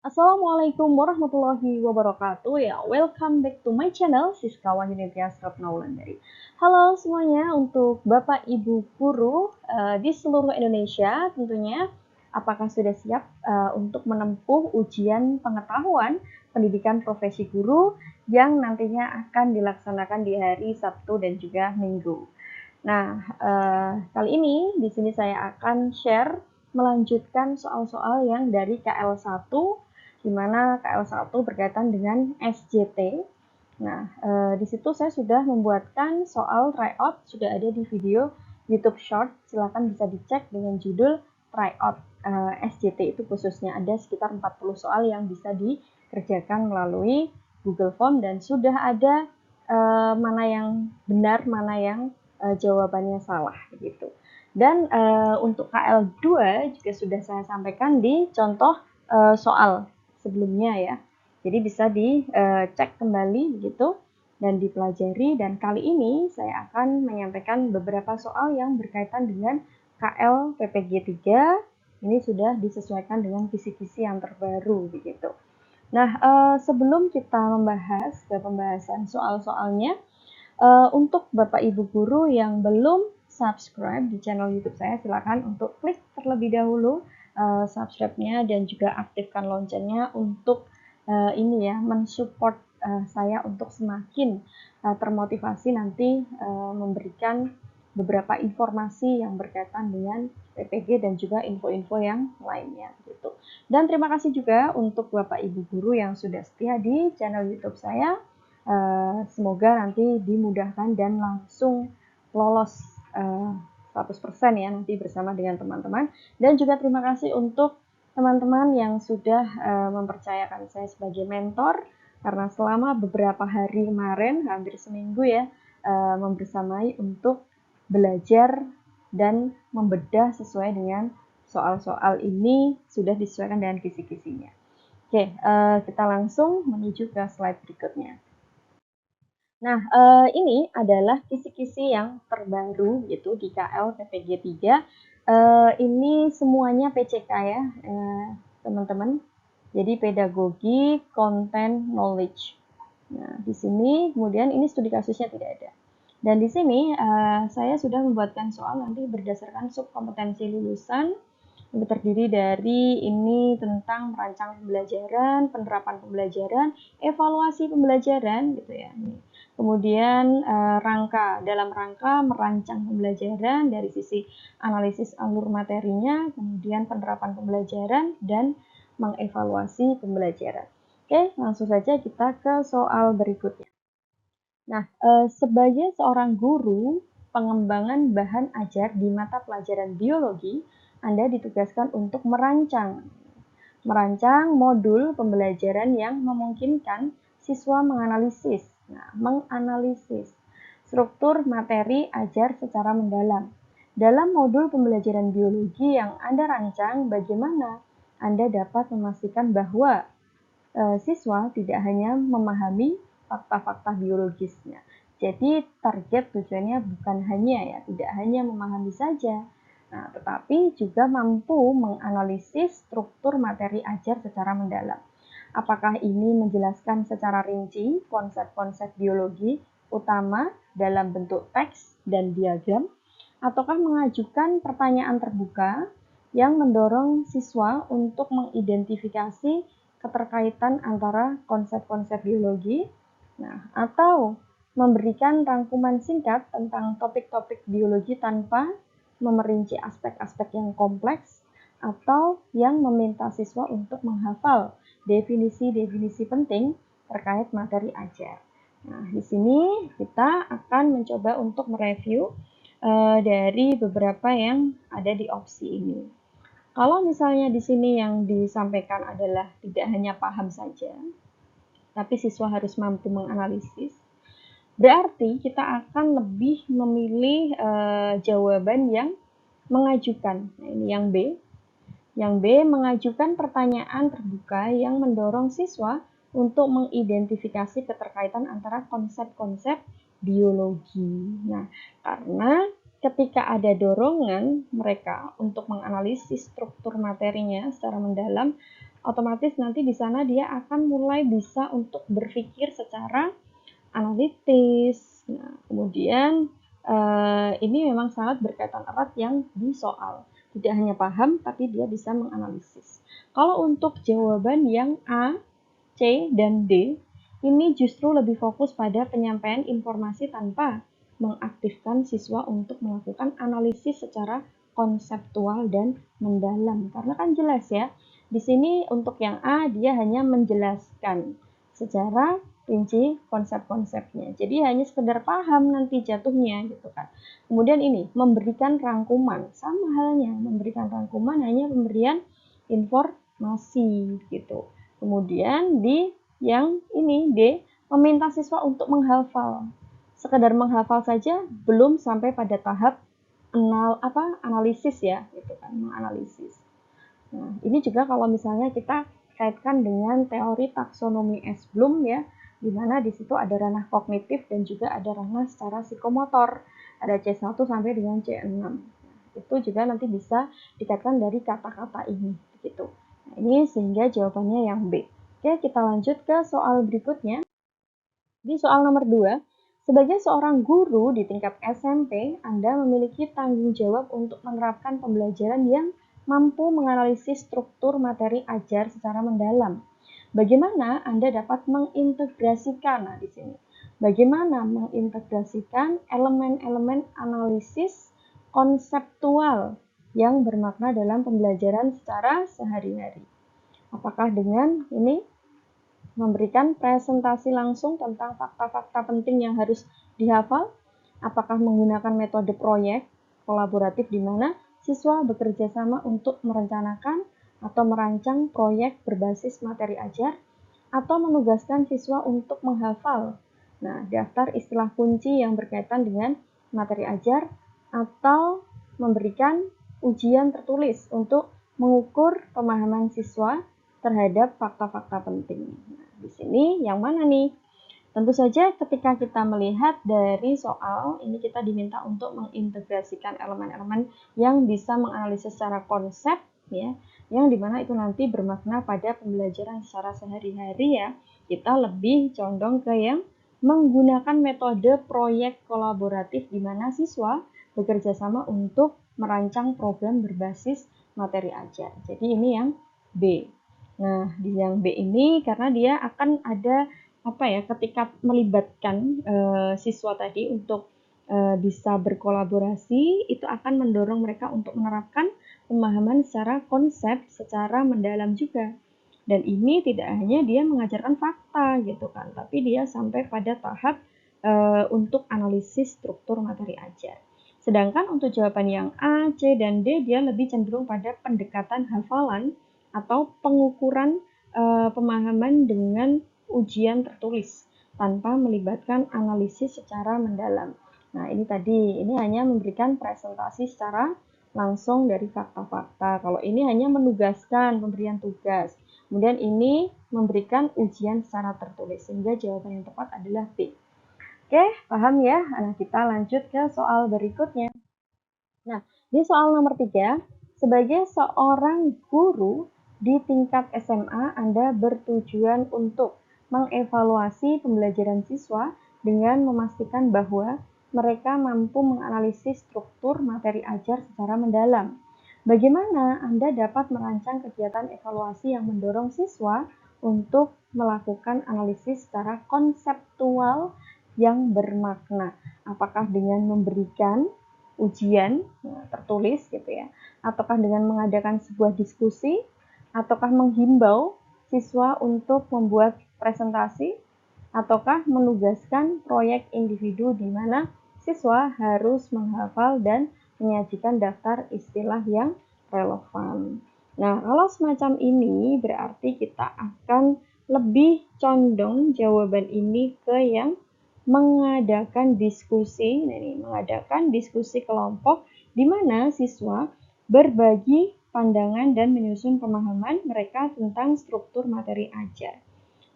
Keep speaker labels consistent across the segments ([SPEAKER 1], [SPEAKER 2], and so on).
[SPEAKER 1] Assalamualaikum warahmatullahi wabarakatuh. Ya, welcome back to my channel Siska Wahyuni Tias Retnaulandari. Halo semuanya, untuk Bapak Ibu guru di seluruh Indonesia tentunya, apakah sudah siap untuk menempuh ujian pengetahuan pendidikan profesi guru yang nantinya akan dilaksanakan di hari Sabtu dan juga Minggu. Nah, kali ini di sini saya akan share melanjutkan soal-soal yang dari KL1, di mana KL1 berkaitan dengan SJT. Nah, di situ saya sudah membuatkan soal tryout, sudah ada di video YouTube Short, silahkan bisa dicek dengan judul tryout SJT itu khususnya ada sekitar 40 soal yang bisa dikerjakan melalui Google Form dan sudah ada mana yang benar, mana yang jawabannya salah gitu. Dan untuk KL2 juga sudah saya sampaikan di contoh soal sebelumnya ya. Jadi bisa dicek kembali begitu dan dipelajari, dan kali ini saya akan menyampaikan beberapa soal yang berkaitan dengan KL PPG 3. Ini sudah disesuaikan dengan kisi-kisi yang terbaru begitu. Nah, sebelum kita membahas ke pembahasan soal-soalnya, untuk Bapak Ibu guru yang belum subscribe di channel YouTube saya, silakan untuk klik terlebih dahulu subscribe-nya dan juga aktifkan loncengnya untuk ini ya, mensupport saya untuk semakin termotivasi nanti memberikan beberapa informasi yang berkaitan dengan PPG dan juga info-info yang lainnya gitu. Dan terima kasih juga untuk Bapak Ibu guru yang sudah setia di channel YouTube saya. Semoga nanti dimudahkan dan langsung lolos 100% ya nanti bersama dengan teman-teman. Dan juga terima kasih untuk teman-teman yang sudah mempercayakan saya sebagai mentor, karena selama beberapa hari kemarin, hampir seminggu ya, membersamai untuk belajar dan membedah sesuai dengan soal-soal ini sudah disesuaikan dengan kisi-kisinya. Oke, kita langsung menuju ke slide berikutnya. Nah, ini adalah kisi-kisi yang terbaru gitu di KL PPG 3. Ini semuanya PCK ya, teman-teman. Jadi pedagogi, content, knowledge. Nah, di sini kemudian ini studi kasusnya tidak ada. Dan di sini saya sudah membuatkan soal nanti berdasarkan subkompetensi lulusan, yang terdiri dari ini tentang merancang pembelajaran, penerapan pembelajaran, evaluasi pembelajaran gitu ya. Kemudian dalam rangka merancang pembelajaran dari sisi analisis alur materinya, kemudian penerapan pembelajaran dan mengevaluasi pembelajaran. Oke, langsung saja kita ke soal berikutnya. Nah, sebagai seorang guru, pengembangan bahan ajar di mata pelajaran biologi, Anda ditugaskan untuk merancang modul pembelajaran yang memungkinkan siswa menganalisis struktur materi ajar secara mendalam. Dalam modul pembelajaran biologi yang Anda rancang, bagaimana Anda dapat memastikan bahwa siswa tidak hanya memahami fakta-fakta biologisnya. Jadi target tujuannya bukan hanya ya, tidak hanya memahami saja, tetapi juga mampu menganalisis struktur materi ajar secara mendalam. Apakah ini menjelaskan secara rinci konsep-konsep biologi utama dalam bentuk teks dan diagram, ataukah mengajukan pertanyaan terbuka yang mendorong siswa untuk mengidentifikasi keterkaitan antara konsep-konsep biologi, atau memberikan rangkuman singkat tentang topik-topik biologi tanpa memerinci aspek-aspek yang kompleks, atau yang meminta siswa untuk menghafal definisi-definisi penting terkait materi ajar. Nah, di sini kita akan mencoba untuk mereview dari beberapa yang ada di opsi ini. Kalau misalnya di sini yang disampaikan adalah tidak hanya paham saja, tapi siswa harus mampu menganalisis, berarti kita akan lebih memilih jawaban yang mengajukan. Nah, ini yang B. Yang B, mengajukan pertanyaan terbuka yang mendorong siswa untuk mengidentifikasi keterkaitan antara konsep-konsep biologi. Nah, karena ketika ada dorongan mereka untuk menganalisis struktur materinya secara mendalam, otomatis nanti di sana dia akan mulai bisa untuk berpikir secara analitis. Nah, kemudian ini memang sangat berkaitan erat yang di soal. Tidak hanya paham, tapi dia bisa menganalisis. Kalau untuk jawaban yang A, C, dan D, ini justru lebih fokus pada penyampaian informasi tanpa mengaktifkan siswa untuk melakukan analisis secara konseptual dan mendalam. Karena kan jelas ya, di sini untuk yang A dia hanya menjelaskan secara rinci konsep-konsepnya. Jadi hanya sekedar paham nanti jatuhnya gitu kan. Kemudian ini memberikan rangkuman, sama halnya memberikan rangkuman hanya pemberian informasi gitu. Kemudian di yang ini D, meminta siswa untuk menghafal. Sekedar menghafal saja belum sampai pada tahap analisis ya, gitu kan, menganalisis. Nah, ini juga kalau misalnya kita kaitkan dengan teori taksonomi S. Bloom ya, di mana di situ ada ranah kognitif dan juga ada ranah secara psikomotor. Ada C1 sampai dengan C6. Nah, itu juga nanti bisa dikaitkan dari kata-kata ini, gitu. Nah, ini sehingga jawabannya yang B. Oke, kita lanjut ke soal berikutnya. Di soal nomor 2, sebagai seorang guru di tingkat SMP, Anda memiliki tanggung jawab untuk menerapkan pembelajaran yang mampu menganalisis struktur materi ajar secara mendalam. Bagaimana Anda dapat mengintegrasikan, di sini. Bagaimana mengintegrasikan elemen-elemen analisis konseptual yang bermakna dalam pembelajaran secara sehari-hari. Apakah dengan ini memberikan presentasi langsung tentang fakta-fakta penting yang harus dihafal? Apakah menggunakan metode proyek kolaboratif di mana siswa bekerja sama untuk merencanakan atau merancang proyek berbasis materi ajar, atau menugaskan siswa untuk menghafal daftar istilah kunci yang berkaitan dengan materi ajar, atau memberikan ujian tertulis untuk mengukur pemahaman siswa terhadap fakta-fakta penting. Nah, di sini yang mana nih? Tentu saja ketika kita melihat dari soal, ini kita diminta untuk mengintegrasikan elemen-elemen yang bisa menganalisis secara konsep, ya, yang dimana itu nanti bermakna pada pembelajaran secara sehari-hari ya. Kita lebih condong ke yang menggunakan metode proyek kolaboratif di mana siswa bekerja sama untuk merancang program berbasis materi ajar. Jadi ini yang B. Nah, di yang B ini karena dia akan ada ketika melibatkan siswa tadi untuk bisa berkolaborasi, itu akan mendorong mereka untuk menerapkan pemahaman secara konsep, secara mendalam juga. Dan ini tidak hanya dia mengajarkan fakta gitu kan, tapi dia sampai pada tahap untuk analisis struktur materi ajar. Sedangkan untuk jawaban yang A, C, dan D dia lebih cenderung pada pendekatan hafalan atau pengukuran pemahaman dengan ujian tertulis tanpa melibatkan analisis secara mendalam. Nah, ini hanya memberikan presentasi secara langsung dari fakta-fakta. Kalau ini hanya menugaskan pemberian tugas. Kemudian ini memberikan ujian secara tertulis, sehingga jawaban yang tepat adalah B. Oke, paham ya? Nah, kita lanjut ke soal berikutnya. Nah, di soal nomor 3, sebagai seorang guru di tingkat SMA, Anda bertujuan untuk mengevaluasi pembelajaran siswa dengan memastikan bahwa mereka mampu menganalisis struktur materi ajar secara mendalam. Bagaimana Anda dapat merancang kegiatan evaluasi yang mendorong siswa untuk melakukan analisis secara konseptual yang bermakna? Apakah dengan memberikan ujian tertulis gitu ya, ataukah dengan mengadakan sebuah diskusi, ataukah menghimbau siswa untuk membuat presentasi, ataukah menugaskan proyek individu di mana siswa harus menghafal dan menyajikan daftar istilah yang relevan. Nah, kalau semacam ini berarti kita akan lebih condong jawaban ini ke yang mengadakan diskusi kelompok di mana siswa berbagi pandangan dan menyusun pemahaman mereka tentang struktur materi ajar.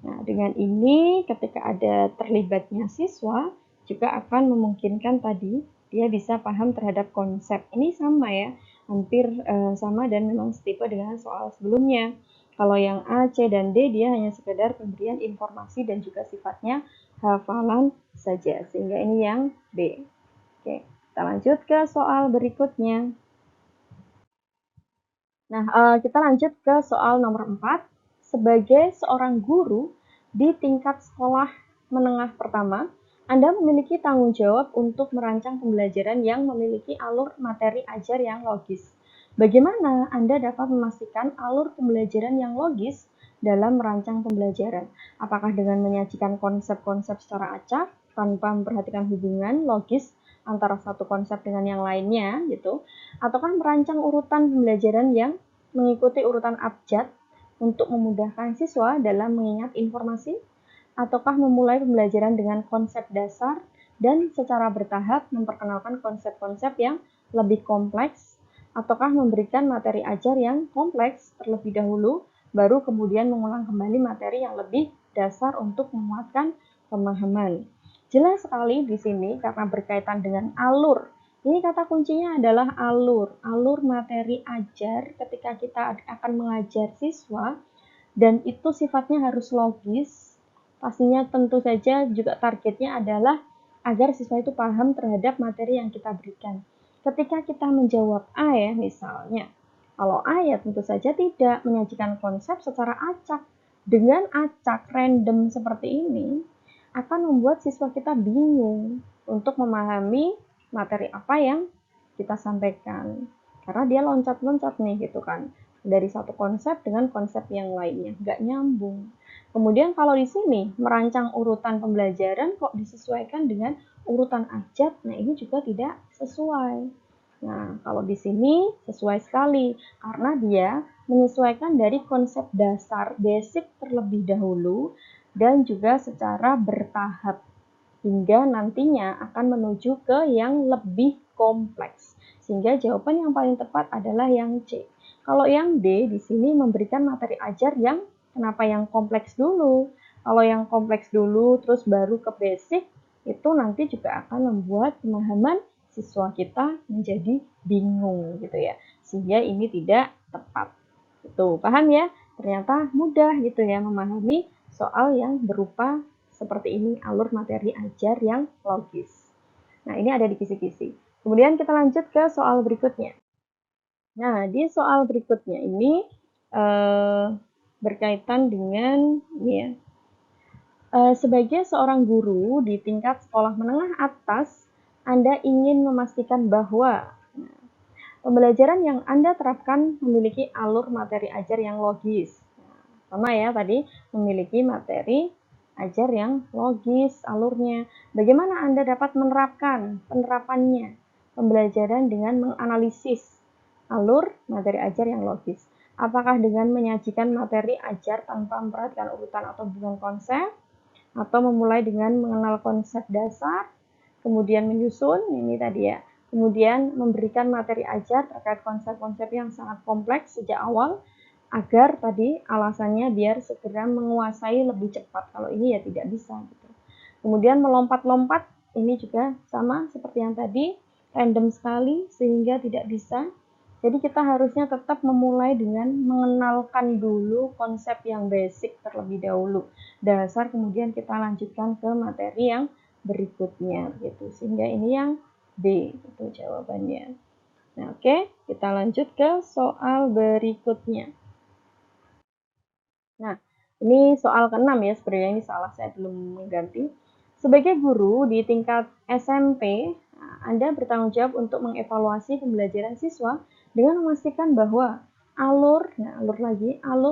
[SPEAKER 1] Nah, dengan ini ketika ada terlibatnya siswa juga akan memungkinkan tadi dia bisa paham terhadap konsep. Ini sama ya, hampir sama dan memang setipe dengan soal sebelumnya. Kalau yang A, C, dan D dia hanya sekedar pemberian informasi dan juga sifatnya hafalan saja. Sehingga ini yang B. Oke, kita lanjut ke soal berikutnya. Nah, kita lanjut ke soal nomor 4. Sebagai seorang guru di tingkat sekolah menengah pertama, Anda memiliki tanggung jawab untuk merancang pembelajaran yang memiliki alur materi ajar yang logis. Bagaimana Anda dapat memastikan alur pembelajaran yang logis dalam merancang pembelajaran? Apakah dengan menyajikan konsep-konsep secara acak tanpa memperhatikan hubungan logis antara satu konsep dengan yang lainnya gitu, ataukah merancang urutan pembelajaran yang mengikuti urutan abjad untuk memudahkan siswa dalam mengingat informasi, ataukah memulai pembelajaran dengan konsep dasar dan secara bertahap memperkenalkan konsep-konsep yang lebih kompleks, ataukah memberikan materi ajar yang kompleks terlebih dahulu, baru kemudian mengulang kembali materi yang lebih dasar untuk menguatkan pemahaman. Jelas sekali di sini karena berkaitan dengan alur. Ini kata kuncinya adalah alur. Alur materi ajar ketika kita akan mengajar siswa dan itu sifatnya harus logis. Pastinya tentu saja juga targetnya adalah agar siswa itu paham terhadap materi yang kita berikan. Ketika kita menjawab A ya misalnya, kalau A ya tentu saja tidak menyajikan konsep secara acak. Dengan acak random seperti ini akan membuat siswa kita bingung untuk memahami materi apa yang kita sampaikan. Karena dia loncat-loncat nih gitu kan dari satu konsep dengan konsep yang lainnya, nggak nyambung. Kemudian kalau di sini merancang urutan pembelajaran kok disesuaikan dengan urutan abjad, nah ini juga tidak sesuai. Nah, kalau di sini sesuai sekali karena dia menyesuaikan dari konsep dasar basic terlebih dahulu dan juga secara bertahap hingga nantinya akan menuju ke yang lebih kompleks. Sehingga jawaban yang paling tepat adalah yang C. Kalau yang D di sini memberikan materi ajar yang kenapa yang kompleks dulu? Kalau yang kompleks dulu terus baru ke basic itu nanti juga akan membuat pemahaman siswa kita menjadi bingung gitu ya. Sehingga ini tidak tepat. Itu paham ya? Ternyata mudah gitu ya memahami soal yang berupa seperti ini, alur materi ajar yang logis. Nah, ini ada di kisi-kisi. Kemudian kita lanjut ke soal berikutnya. Nah, di soal berikutnya ini berkaitan dengan ini ya. Sebagai seorang guru di tingkat sekolah menengah atas, Anda ingin memastikan bahwa pembelajaran yang Anda terapkan memiliki alur materi ajar yang logis. Sama ya tadi, memiliki materi ajar yang logis alurnya. Bagaimana Anda dapat menerapkan penerapannya? Pembelajaran dengan menganalisis alur materi ajar yang logis. Apakah dengan menyajikan materi ajar tanpa memperhatikan urutan atau hubungan konsep? Atau memulai dengan mengenal konsep dasar, kemudian menyusun, ini tadi ya. Kemudian memberikan materi ajar terkait konsep-konsep yang sangat kompleks sejak awal, agar tadi alasannya biar segera menguasai lebih cepat. Kalau ini ya tidak bisa gitu. Kemudian melompat-lompat, ini juga sama seperti yang tadi, random sekali sehingga tidak bisa. Jadi kita harusnya tetap memulai dengan mengenalkan dulu konsep yang basic terlebih dahulu. Dasar kemudian kita lanjutkan ke materi yang berikutnya gitu. Sehingga ini yang B itu jawabannya. Nah, oke, kita lanjut ke soal berikutnya. Nah, ini soal ke-6 ya, sebenarnya ini salah saya belum mengganti. Sebagai guru di tingkat SMP, Anda bertanggung jawab untuk mengevaluasi pembelajaran siswa dengan memastikan bahwa alur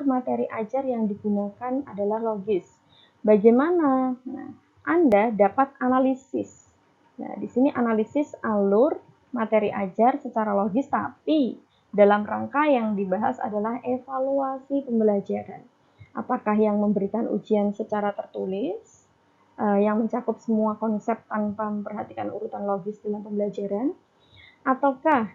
[SPEAKER 1] materi ajar yang digunakan adalah logis. Bagaimana? Nah, Anda dapat analisis. Nah, di sini analisis alur materi ajar secara logis, tapi dalam rangka yang dibahas adalah evaluasi pembelajaran. Apakah yang memberikan ujian secara tertulis, yang mencakup semua konsep tanpa memperhatikan urutan logis dalam pembelajaran, ataukah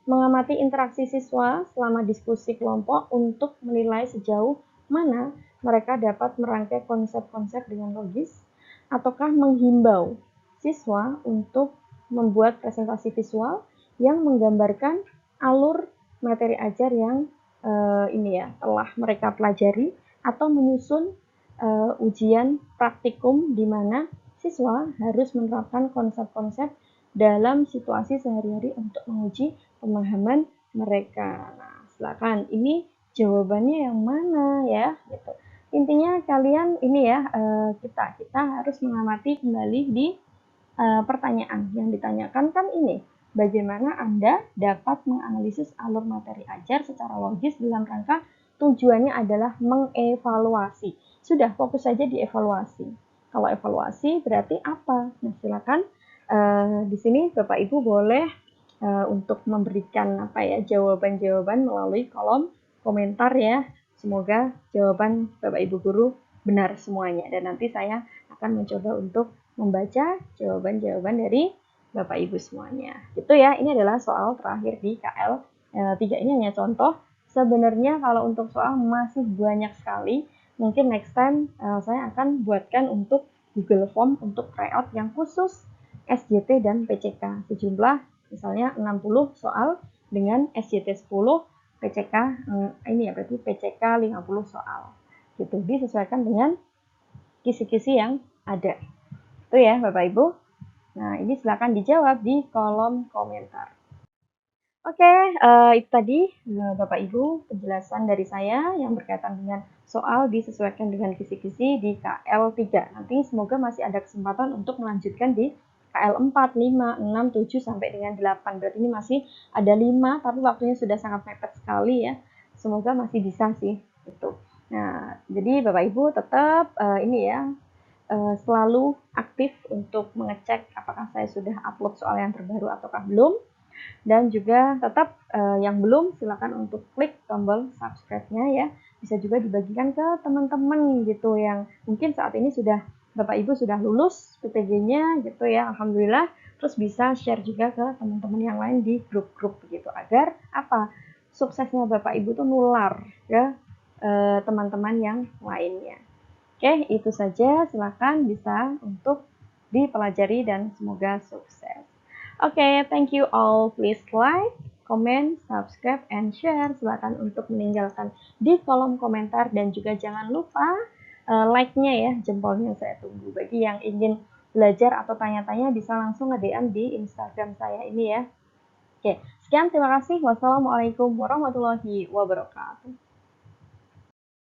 [SPEAKER 1] mengamati interaksi siswa selama diskusi kelompok untuk menilai sejauh mana mereka dapat merangkai konsep-konsep dengan logis, ataukah menghimbau siswa untuk membuat presentasi visual yang menggambarkan alur materi ajar yang ini ya telah mereka pelajari atau menyusun ujian praktikum di mana siswa harus menerapkan konsep-konsep dalam situasi sehari-hari untuk menguji pemahaman mereka. Nah, silakan ini jawabannya yang mana ya gitu. Intinya kalian ini ya kita harus mengamati kembali di pertanyaan yang ditanyakan kan ini, bagaimana Anda dapat menganalisis alur materi ajar secara logis dalam rangka tujuannya adalah mengevaluasi. Sudah, fokus saja di evaluasi. Kalau evaluasi berarti apa? Nah, silakan di sini Bapak Ibu boleh untuk memberikan apa ya jawaban-jawaban melalui kolom komentar ya. Semoga jawaban Bapak Ibu guru benar semuanya dan nanti saya akan mencoba untuk membaca jawaban-jawaban dari Bapak Ibu semuanya. Gitu ya, ini adalah soal terakhir di KL 3. Ini hanya contoh. Sebenarnya kalau untuk soal masih banyak sekali. Mungkin next time saya akan buatkan untuk Google Form untuk tryout yang khusus SJT dan PCK. Sejumlah misalnya 60 soal dengan SJT 10, PCK ini ya berarti PCK 50 soal. Gitu, disesuaikan dengan kisi-kisi yang ada. Itu ya Bapak Ibu. Nah, ini silakan dijawab di kolom komentar. Oke, itu tadi Bapak Ibu penjelasan dari saya yang berkaitan dengan soal disesuaikan dengan kisi-kisi di KL 3. Nanti semoga masih ada kesempatan untuk melanjutkan di KL 4, 5, 6, 7 sampai dengan 8. Berarti ini masih ada 5 tapi waktunya sudah sangat mepet sekali ya. Semoga masih bisa sih itu. Nah, jadi Bapak Ibu tetap ini ya selalu aktif untuk mengecek apakah saya sudah upload soal yang terbaru ataukah belum. Dan juga tetap yang belum silakan untuk klik tombol subscribe-nya ya. Bisa juga dibagikan ke teman-teman gitu yang mungkin saat ini sudah Bapak Ibu sudah lulus PPG-nya gitu ya. Alhamdulillah. Terus bisa share juga ke teman-teman yang lain di grup-grup gitu agar apa? Suksesnya Bapak Ibu tuh nular ke teman-teman yang lainnya. Oke, itu saja. Silakan bisa untuk dipelajari dan semoga sukses. Oke, thank you all. Please like, comment, subscribe, and share. Silakan untuk meninggalkan di kolom komentar dan juga jangan lupa like-nya ya, jempolnya saya tunggu. Bagi yang ingin belajar atau tanya-tanya bisa langsung nge-DM di Instagram saya ini ya. Oke, sekian terima kasih. Wassalamualaikum warahmatullahi wabarakatuh.